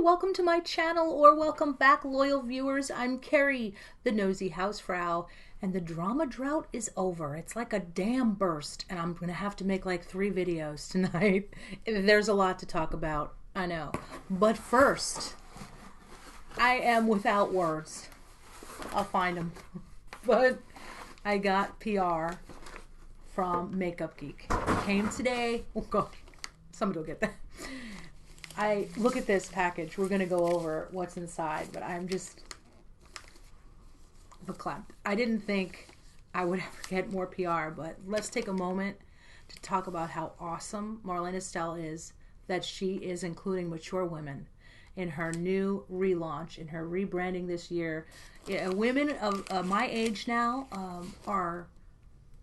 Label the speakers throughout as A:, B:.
A: welcome to my channel, or welcome back, loyal viewers. I'm Kerry, the nosy housefrau, and the drama drought is over. It's like a dam burst, and I'm gonna have to make like 3 videos tonight. There's a lot to talk about, I know. But first, I am without words. I'll find them. But I got PR from Makeup Geek. It came today. Oh God, somebody go get that. I look at this package. We're going to go over what's inside, but I'm just verklempt. I didn't think I would ever get more PR, but let's take a moment to talk about how awesome Marlene Estelle is, that she is including mature women in her new relaunch, in her rebranding this year. Yeah, women of my age now are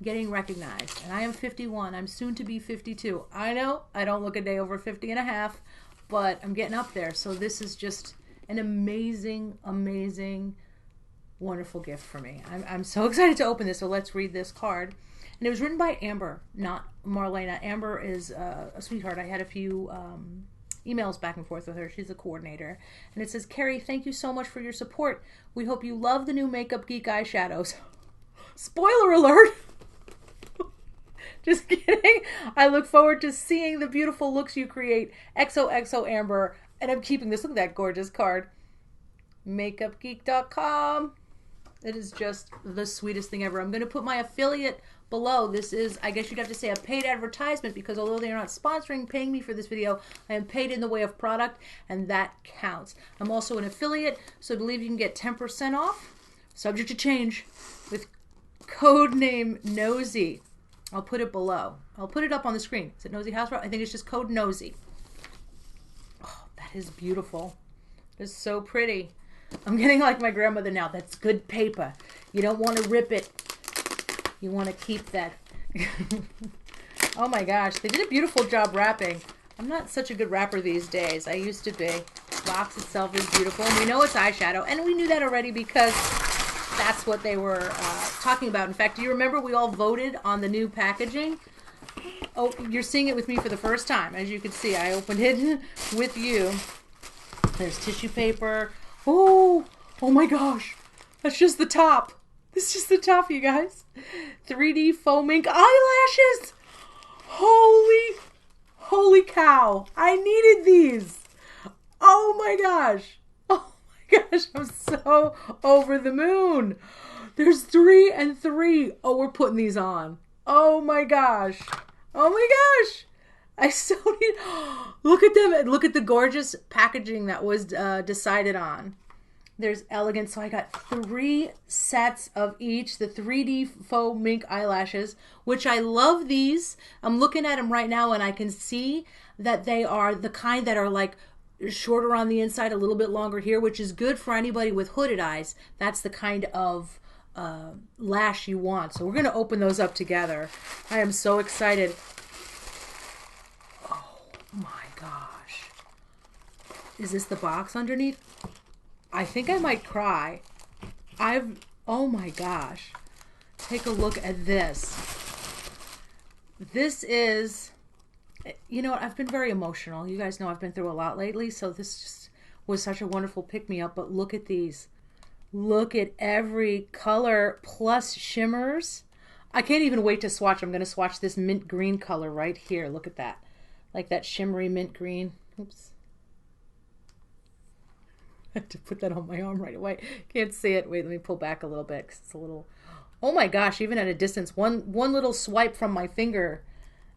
A: getting recognized, and I am 51. I'm soon to be 52. I know I don't look a day over 50 and a half, but I'm getting up there. So this is just an amazing, amazing, wonderful gift for me. I'm so excited to open this. So let's read this card. And it was written by Amber, not Marlena. Amber is a sweetheart. I had a few emails back and forth with her. She's a coordinator. And it says, Kerry, thank you so much for your support. We hope you love the new Makeup Geek eyeshadows. Spoiler alert! Just kidding. I look forward to seeing the beautiful looks you create. XOXO Amber. And I'm keeping this. Look at that gorgeous card. MakeupGeek.com. It is just the sweetest thing ever. I'm going to put my affiliate below. This is, I guess you'd have to say, a paid advertisement, because although they are not paying me for this video, I am paid in the way of product, and that counts. I'm also an affiliate, so I believe you can get 10% off, subject to change, with code name NOSY. I'll put it below. I'll put it up on the screen. Is it Nosy Housefrau? I think it's just code NOSY. Oh, that is beautiful. It's so pretty. I'm getting like my grandmother now. That's good paper. You don't want to rip it. You want to keep that. Oh my gosh. They did a beautiful job wrapping. I'm not such a good wrapper these days. I used to be. The box itself is beautiful. And we know it's eyeshadow. And we knew that already because that's what they were talking about. In fact, do you remember we all voted on the new packaging? Oh, you're seeing it with me for the first time. As you can see, I opened it with you. There's tissue paper. Oh my gosh. That's just the top. This is just the top, you guys. 3D foam ink eyelashes. Holy cow. I needed these. Oh my gosh. Gosh, I'm so over the moon. There's 3 and 3. Oh, we're putting these on. Oh my gosh. Oh my gosh. I so need. Look at them. Look at the gorgeous packaging that was decided on. There's elegant. So I got 3 sets of each. The 3D faux mink eyelashes, which I love these. I'm looking at them right now, and I can see that they are the kind that are like shorter on the inside, a little bit longer here, which is good for anybody with hooded eyes. That's the kind of lash you want. So we're going to open those up together. I am so excited. Oh my gosh. Is this the box underneath? I think I might cry. Oh my gosh. Take a look at this. This is, you know what, I've been very emotional. You guys know I've been through a lot lately, so this just was such a wonderful pick-me-up. But look at these. Look at every color plus shimmers. I can't even wait to swatch. I'm going to swatch this mint green color right here. Look at that. Like that shimmery mint green. Oops. I had to put that on my arm right away. Can't see it. Wait, let me pull back a little bit, 'cause it's a little... Oh my gosh, even at a distance. One little swipe from my finger,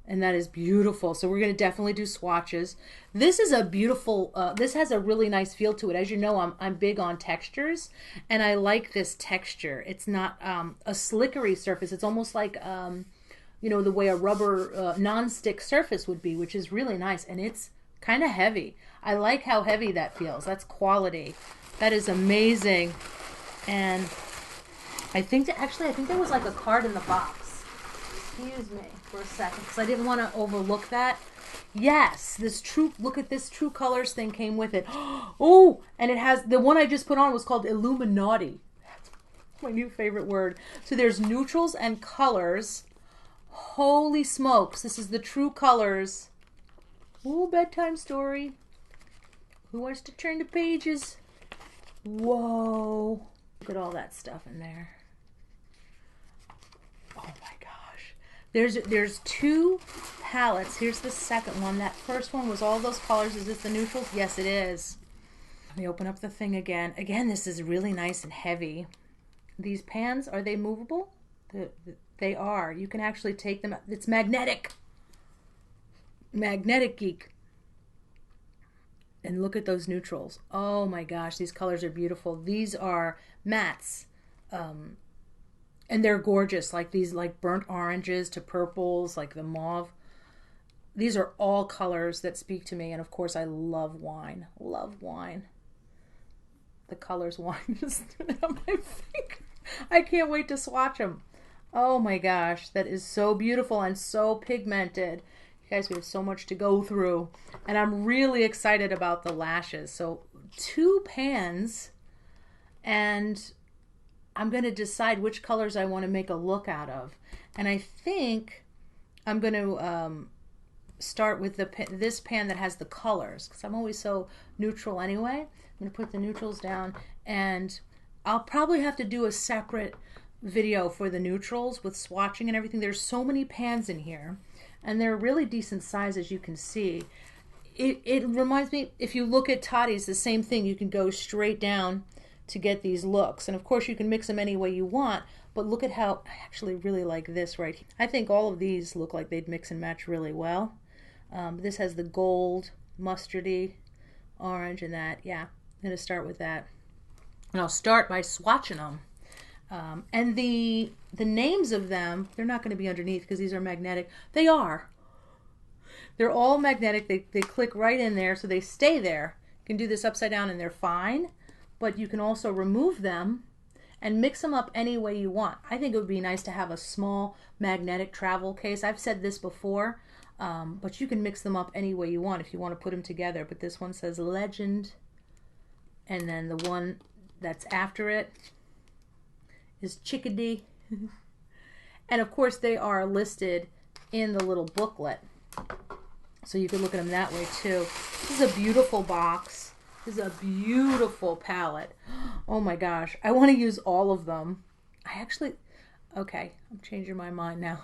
A: and that is beautiful. So we're going to definitely do swatches. This is a beautiful, this has a really nice feel to it. As you know, I'm big on textures, and I like this texture. It's not a slickery surface. It's almost like, you know, the way a rubber non-stick surface would be, which is really nice. And it's kind of heavy. I like how heavy that feels. That's quality. That is amazing. And I think there was like a card in the box. Excuse me for a second, because I didn't want to overlook that. Yes, this true, look at this True Colors thing came with it. Oh, and it has, the one I just put on was called Illuminati. That's my new favorite word. So there's neutrals and colors. Holy smokes, this is the True Colors. Ooh, bedtime story. Who wants to turn the pages? Whoa. Look at all that stuff in there. Oh my gosh. There's two palettes. Here's the second one. That first one was all those colors. Is this the neutrals? Yes, it is. Let me open up the thing again. Again, this is really nice and heavy. These pans, are they movable? They are. You can actually take them. It's magnetic. Magnetic Geek. And look at those neutrals. Oh my gosh, these colors are beautiful. These are mattes. And they're gorgeous. Like these like burnt oranges to purples, like the mauve. These are all colors that speak to me. And of course, I love wine. Love wine. The colors wine is on my finger. I can't wait to swatch them. Oh my gosh, that is so beautiful and so pigmented. You guys, we have so much to go through. And I'm really excited about the lashes. So 2 pans, and I'm going to decide which colors I want to make a look out of. And I think I'm going to start with this pan that has the colors, because I'm always so neutral anyway. I'm going to put the neutrals down, and I'll probably have to do a separate video for the neutrals with swatching and everything. There's so many pans in here, and they're really decent size, as you can see. It reminds me, if you look at Tati's, the same thing. You can go straight down to get these looks, and of course you can mix them any way you want, but look at how I actually really like this right here. I think all of these look like they'd mix and match really well. This has the gold, mustardy, orange, and that. Yeah, I'm going to start with that. And I'll start by swatching them. And the names of them, they're not going to be underneath because these are magnetic. They are. They're all magnetic. They click right in there, so they stay there. You can do this upside down and they're fine, but you can also remove them and mix them up any way you want. I think it would be nice to have a small magnetic travel case. I've said this before, but you can mix them up any way you want if you want to put them together. But this one says Legend, and then the one that's after it is Chickadee. And of course they are listed in the little booklet, so you can look at them that way too. This is a beautiful box. This is a beautiful palette. Oh my gosh, I want to use all of them. Okay, I'm changing my mind now.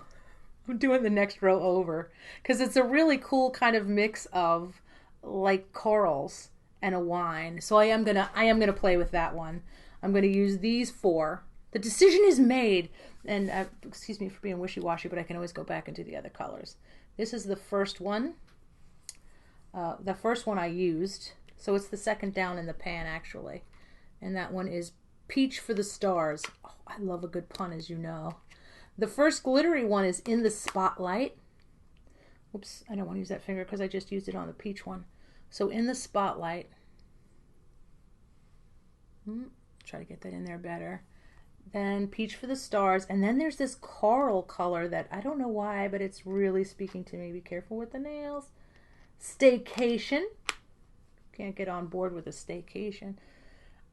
A: I'm doing the next row over because it's a really cool kind of mix of like corals and a wine. So I am gonna play with that one. I'm gonna use these 4. The decision is made, and excuse me for being wishy-washy, but I can always go back and do the other colors. This is the first one. The first one I used, so it's the second down in the pan actually, and that one is Peach for the Stars. Oh, I love a good pun, as you know. The first glittery one is In the Spotlight. Oops, I don't want to use that finger because I just used it on the peach one. So In the Spotlight. Try to get that in there better. Then Peach for the Stars, and then there's this coral color that I don't know why, but it's really speaking to me. Be careful with the nails. Staycation. Can't get on board with a staycation.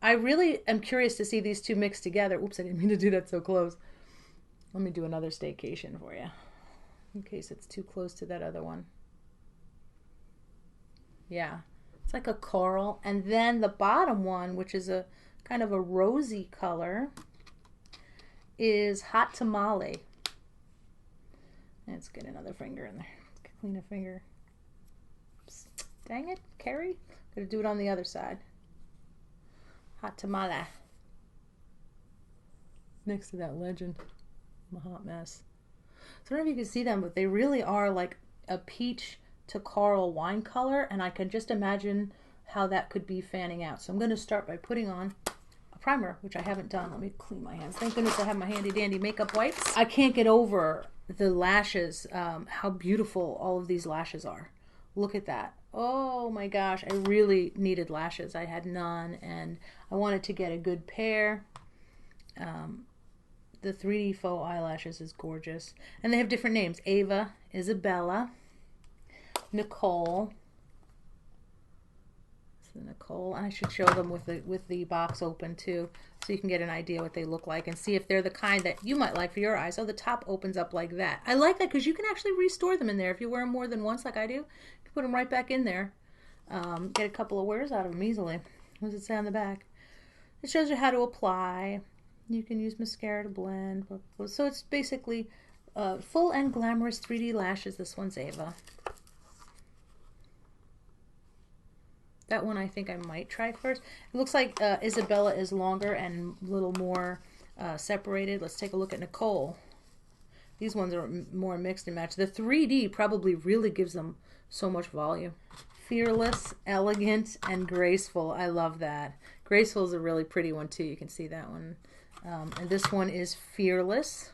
A: I really am curious to see these two mixed together. Oops, I didn't mean to do that so close. Let me do another staycation for you, in case it's too close to that other one. Yeah, it's like a coral. And then the bottom one, which is a kind of a rosy color, is Hot Tamale. Let's get another finger in there. Clean a finger. Oops. Dang it, Kerry. Gotta do it on the other side. Hot Tamale. Next to that Legend. I'm a hot mess. So I don't know if you can see them, but they really are like a peach to coral wine color, and I can just imagine how that could be fanning out. So I'm going to start by putting on a primer, which I haven't done. Let me clean my hands. Thank goodness I have my handy dandy makeup wipes. I can't get over the lashes, how beautiful all of these lashes are. Look at that. Oh my gosh, I really needed lashes. I had none, and I wanted to get a good pair. The 3D faux eyelashes is gorgeous. And they have different names. Ava, Isabella, Nicole. So Nicole, and I should show them with the box open too, so you can get an idea what they look like and see if they're the kind that you might like for your eyes. So the top opens up like that. I like that because you can actually restore them in there if you wear them more than once like I do. You can put them right back in there. Get a couple of wears out of them easily. What does it say on the back? It shows you how to apply. You can use mascara to blend. So it's basically full and glamorous 3D lashes. This one's Ava. That one I think I might try first. It looks like Isabella is longer and a little more separated. Let's take a look at Nicole. These ones are more mixed and matched. The 3D probably really gives them so much volume. Fearless, elegant, and graceful. I love that. Graceful is a really pretty one too. You can see that one. And this one is Fearless.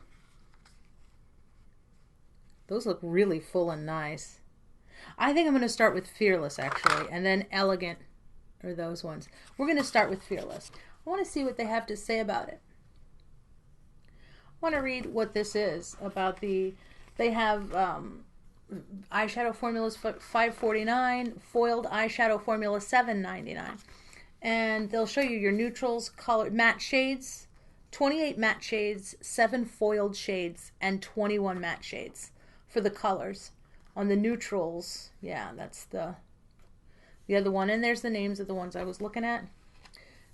A: Those look really full and nice. I think I'm going to start with Fearless actually, and then Elegant are those ones. We're going to start with Fearless. I want to see what they have to say about it. I want to read what this is about the, they have eyeshadow formulas for $5.49, foiled eyeshadow formula $7.99. And they'll show you your neutrals, color, matte shades, 28 matte shades, 7 foiled shades, and 21 matte shades for the colors. On the neutrals, yeah, that's the other one. And there's the names of the ones I was looking at.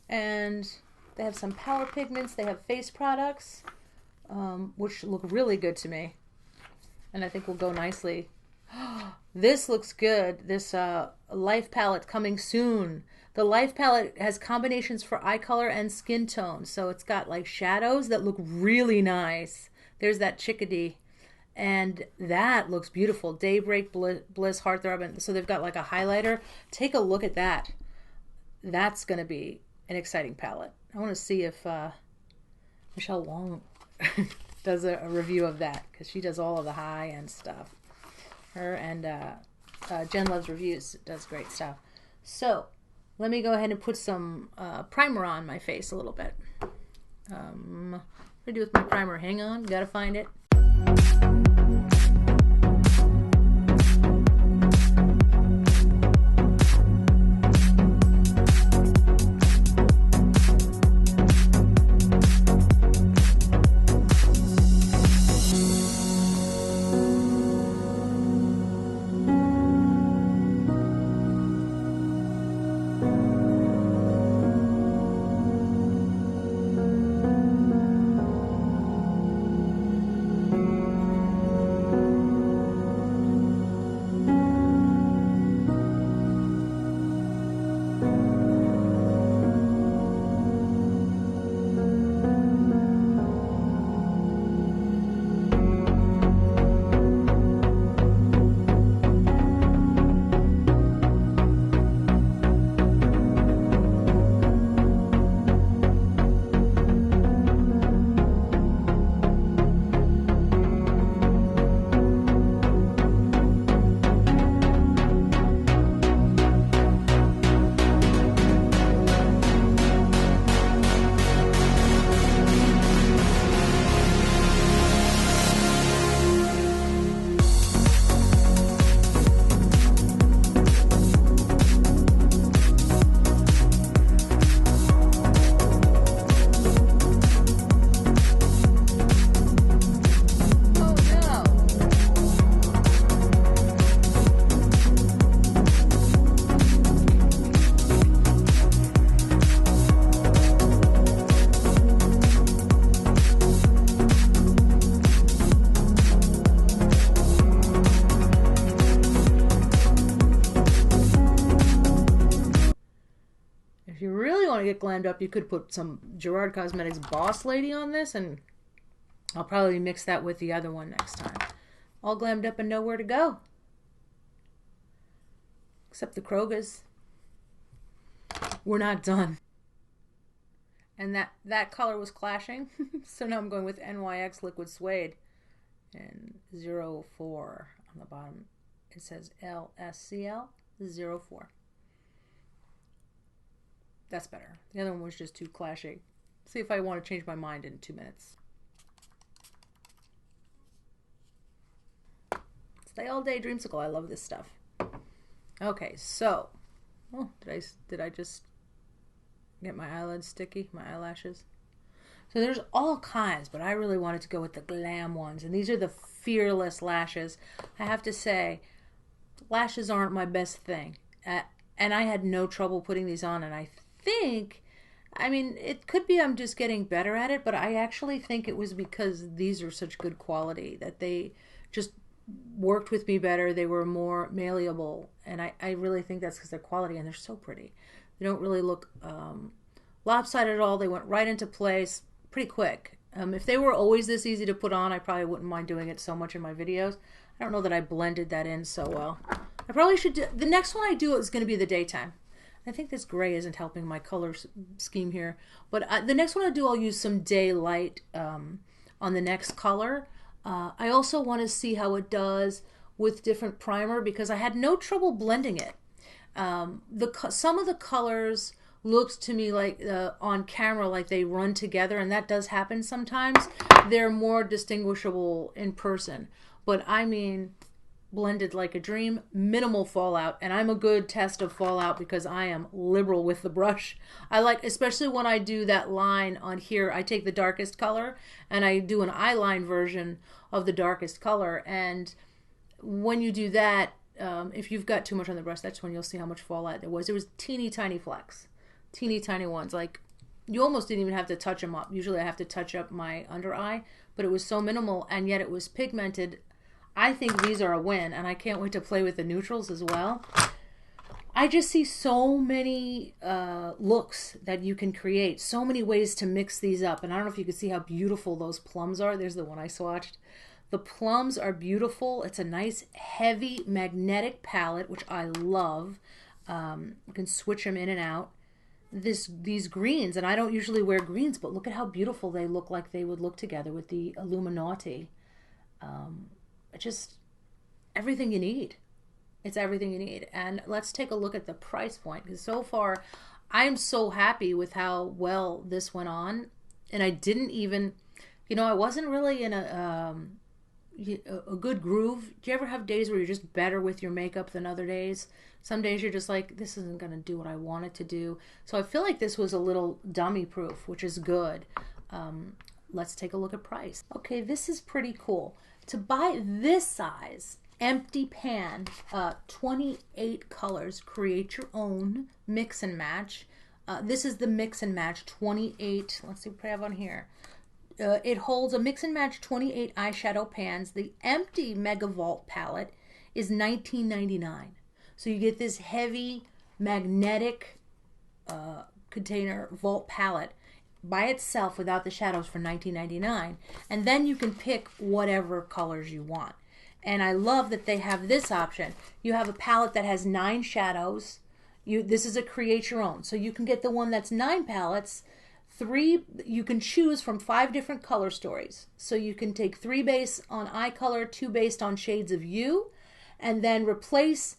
A: And they have some power pigments. They have face products, which look really good to me. And I think will go nicely. This looks good. This Life palette coming soon. The Life palette has combinations for eye color and skin tone. So it's got like shadows that look really nice. There's that chickadee. And that looks beautiful. Daybreak, Bliss, Heartthrob. And so they've got like a highlighter. Take a look at that. That's going to be an exciting palette. I want to see if Michelle Wong does a review of that, because she does all of the high-end stuff. Her and Jen Loves Reviews does great stuff. So let me go ahead and put some primer on my face a little bit. What do I do with my primer? Hang on, gotta find it. Get glammed up, you could put some Gerard Cosmetics Boss Lady on this, and I'll probably mix that with the other one next time. All glammed up and nowhere to go. Except the Krogas. We're not done. And that color was clashing. So now I'm going with NYX Liquid Suede. And 04 on the bottom. It says LSCL 04. That's better. The other one was just too clashing. See if I want to change my mind in 2 minutes. Stay all day dreamsicle. I love this stuff. Okay, so did I just get my eyelids sticky? My eyelashes? So there's all kinds, but I really wanted to go with the glam ones, and these are the Fearless lashes. I have to say, lashes aren't my best thing. and I had no trouble putting these on, and I think, I mean, it could be I'm just getting better at it, but I actually think it was because these are such good quality that they just worked with me better. They were more malleable, and I really think that's because they're quality, and they're so pretty. They don't really look lopsided at all. They went right into place pretty quick. If they were always this easy to put on, I probably wouldn't mind doing it so much in my videos. I don't know that I blended that in so well. I probably should do, the next one I do is going to be the daytime. I think this gray isn't helping my color scheme here. But the next one I do, I'll use some daylight on the next color. I also want to see how it does with different primer because I had no trouble blending it. Some of the colors looked to me like on camera like they run together, and that does happen sometimes. They're more distinguishable in person. But I mean, blended like a dream, minimal fallout, and I'm a good test of fallout because I am liberal with the brush. I like, especially when I do that line on here, I take the darkest color and I do an eyeline version of the darkest color, and when you do that, if you've got too much on the brush, that's when you'll see how much fallout there was. It was teeny tiny flecks, teeny tiny ones, like you almost didn't even have to touch them up. Usually I have to touch up my under eye, but it was so minimal, and yet it was pigmented. I think these are a win, and I can't wait to play with the neutrals as well. I just see so many looks that you can create, so many ways to mix these up, and I don't know if you can see how beautiful those plums are. There's the one I swatched. The plums are beautiful. It's a nice, heavy, magnetic palette, which I love. You can switch them in and out. These greens, and I don't usually wear greens, but look at how beautiful they look, like they would look together with the Illuminati. Just everything you need. It's everything you need. And let's take a look at the price point, because so far I am so happy with how well this went on. And I didn't even, I wasn't really in a good groove. Do you ever have days where you're just better with your makeup than other days? Some days you're just like, this isn't going to do what I want it to do. So I feel like this was a little dummy proof, which is good. Let's take a look at price. Okay, this is pretty cool. To buy this size empty pan, 28 colors, create your own mix and match. This is the mix and match 28. Let's see what I have on here. It holds a mix and match 28 eyeshadow pans. The empty Mega Vault palette is $19.99. So you get this heavy magnetic container vault palette by itself without the shadows for $19.99, and then you can pick whatever colors you want. And I love that they have this option. You have a palette that has 9 shadows. This is a create your own, so you can get the one that's 9 palettes. 3, you can choose from 5 different color stories. So you can take 3 based on eye color, 2 based on shades of you, and then replace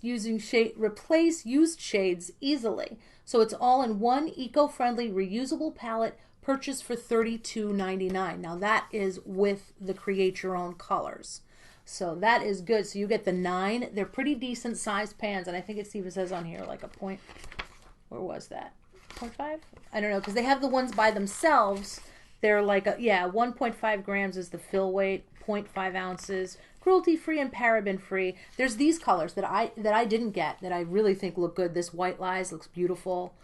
A: used shades easily. So it's all in one eco-friendly reusable palette purchased for $32.99. Now that is with the create your own colors. So that is good. So you get the 9. They're pretty decent sized pans, and I think it even says on here like a point. Where was that? 0.5? I don't know, because they have the ones by themselves. They're like 1.5 grams is the fill weight, 0.5 ounces. Cruelty-free and paraben-free. There's these colors that I didn't get that I really think look good. This White Lies looks beautiful.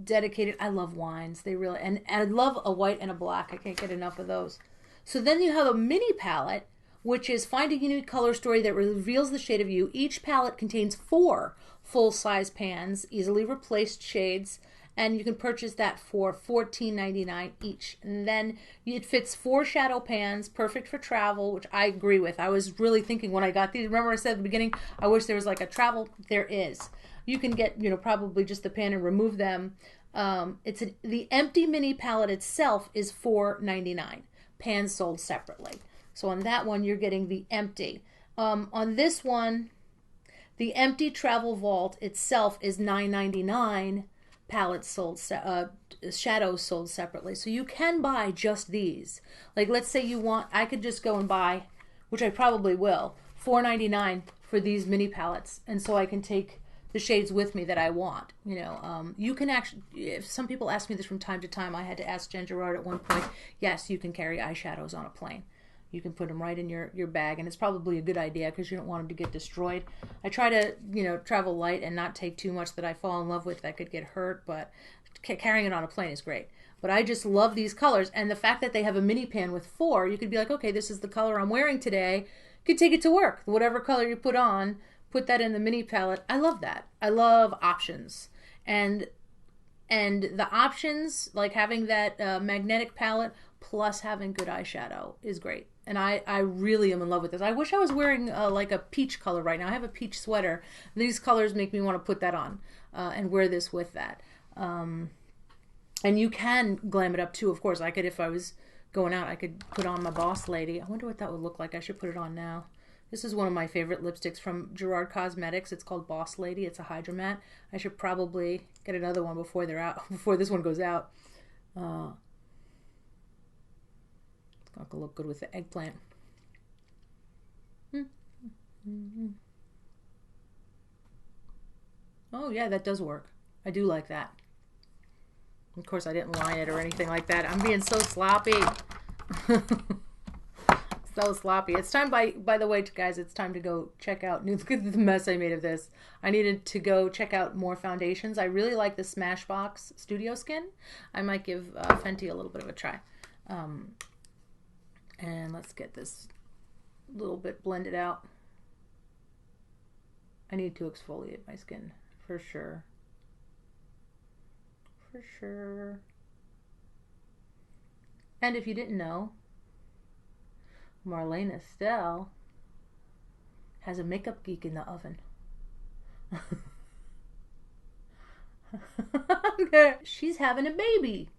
A: Dedicated. I love wines. They really, and I love a white and a black. I can't get enough of those. So then you have a mini palette, which is find a unique color story that reveals the shade of you. Each palette contains 4 full-size pans, easily replaced shades, and you can purchase that for $14.99 each. And then it fits 4 shadow pans, perfect for travel, which I agree with. I was really thinking when I got these, remember I said at the beginning, I wish there was like a travel, there is. You can get, probably just the pan and remove them. The empty mini palette itself is $4.99. Pans sold separately. So on that one, you're getting the empty. On this one, the empty travel vault itself is $9.99. Palettes sold, shadows sold separately. So you can buy just these. Like let's say you want, I could just go and buy, which I probably will, $4.99 for these mini palettes. And so I can take the shades with me that I want. You can actually, if some people ask me this from time to time, I had to ask Jen Gerard at one point, yes, you can carry eyeshadows on a plane. you can put them right in your bag, and it's probably a good idea because you don't want them to get destroyed. I try to, you know, travel light and not take too much that I fall in love with that could get hurt, but carrying it on a plane is great. But I just love these colors, and the fact that they have a mini pan with 4, you could be like, okay, this is the color I'm wearing today. You could take it to work. Whatever color you put on, put that in the mini palette. I love that. I love options. And the options, like having that magnetic palette plus having good eyeshadow is great. And I really am in love with this. I wish I was wearing like a peach color right now. I have a peach sweater. These colors make me want to put that on and wear this with that. And you can glam it up too, of course. I could, if I was going out, I could put on my Boss Lady. I wonder what that would look like. I should put it on now. This is one of my favorite lipsticks from Gerard Cosmetics. It's called Boss Lady. It's a Hydra Matte. I should probably get another one before they're out, before this one goes out. It's not gonna look good with the eggplant. Oh yeah, that does work. I do like that. Of course, I didn't line it or anything like that. I'm being so sloppy. So sloppy. It's time, by the way, guys, it's time to go check out, look at the mess I made of this. I needed to go check out more foundations. I really like the Smashbox Studio Skin. I might give Fenty a little bit of a try. And let's get this a little bit blended out. I need to exfoliate my skin, for sure. For sure. And if you didn't know, Marlene Estelle has a makeup geek in the oven. She's having a baby.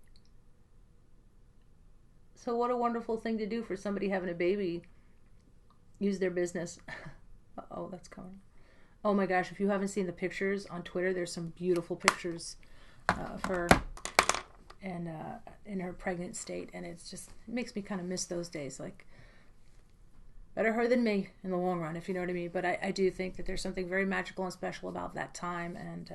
A: So what a wonderful thing to do for somebody having a baby. Use their business. Uh-oh, that's coming. Oh my gosh, if you haven't seen the pictures on Twitter, there's some beautiful pictures of her and in her pregnant state, and it's just, it makes me kind of miss those days. Like, better her than me in the long run, if you know what I mean. But I do think that there's something very magical and special about that time, and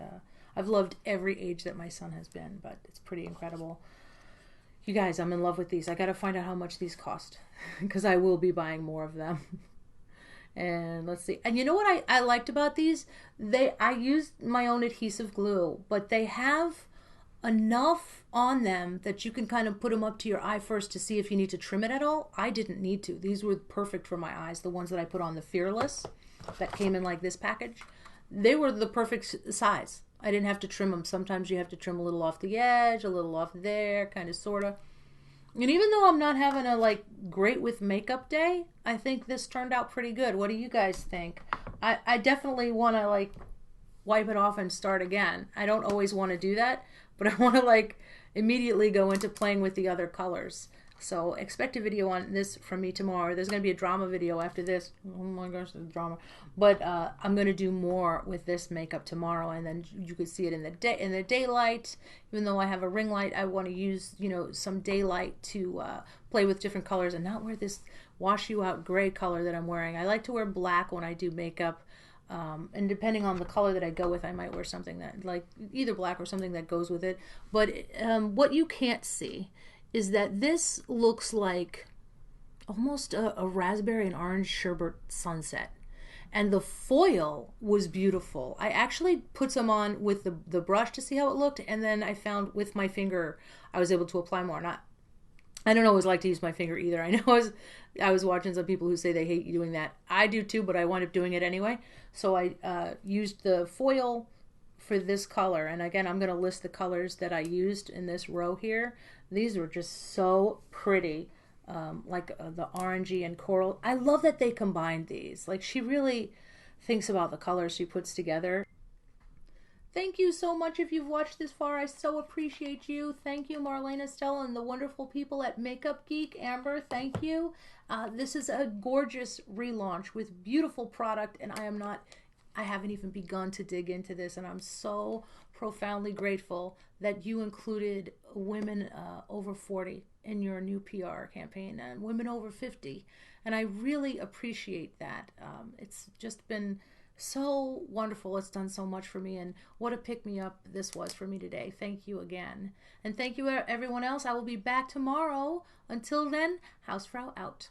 A: I've loved every age that my son has been, but it's pretty incredible. You guys, I'm in love with these. I got to find out how much these cost because I will be buying more of them. And let's see. And you know what I liked about these? I used my own adhesive glue, but they have enough on them that you can kind of put them up to your eye first to see if you need to trim it at all. I didn't need to. These were perfect for my eyes. The ones that I put on the Fearless that came in like this package, they were the perfect size. I didn't have to trim them. Sometimes you have to trim a little off the edge, a little off there, kind of, sort of. And even though I'm not having a like great with makeup day, I think this turned out pretty good. What do you guys think? I definitely want to like wipe it off and start again. I don't always want to do that, but I want to like immediately go into playing with the other colors. So expect a video on this from me tomorrow. There's going to be a drama video after this. Oh my gosh, the drama. But I'm going to do more with this makeup tomorrow, and then you could see it in the daylight. Even though I have a ring light, I want to use, you know, some daylight to play with different colors and not wear this wash you out gray color that I'm wearing. I like to wear black when I do makeup. And depending on the color that I go with, I might wear something that, like, either black or something that goes with it. But what you can't see is that this looks like almost a raspberry and orange sherbet sunset. And the foil was beautiful. I actually put some on with the brush to see how it looked, and then I found with my finger I was able to apply more. I don't always like to use my finger either. I know I was watching some people who say they hate doing that. I do too, but I wind up doing it anyway. So I used the foil for this color. And again, I'm going to list the colors that I used in this row here. These were just so pretty, like the orangey and coral. I love that they combined these. Like, she really thinks about the colors she puts together. Thank you so much if you've watched this far. I so appreciate you. Thank you, Marlene Estelle and the wonderful people at Makeup Geek. Amber, thank you. This is a gorgeous relaunch with beautiful product, and I haven't even begun to dig into this, and I'm so profoundly grateful that you included women over 40 in your new PR campaign and women over 50, and I really appreciate that. It's just been so wonderful. It's done so much for me, and what a pick-me-up this was for me today. Thank you again. And thank you everyone else. I will be back tomorrow. Until then, Hausfrau out.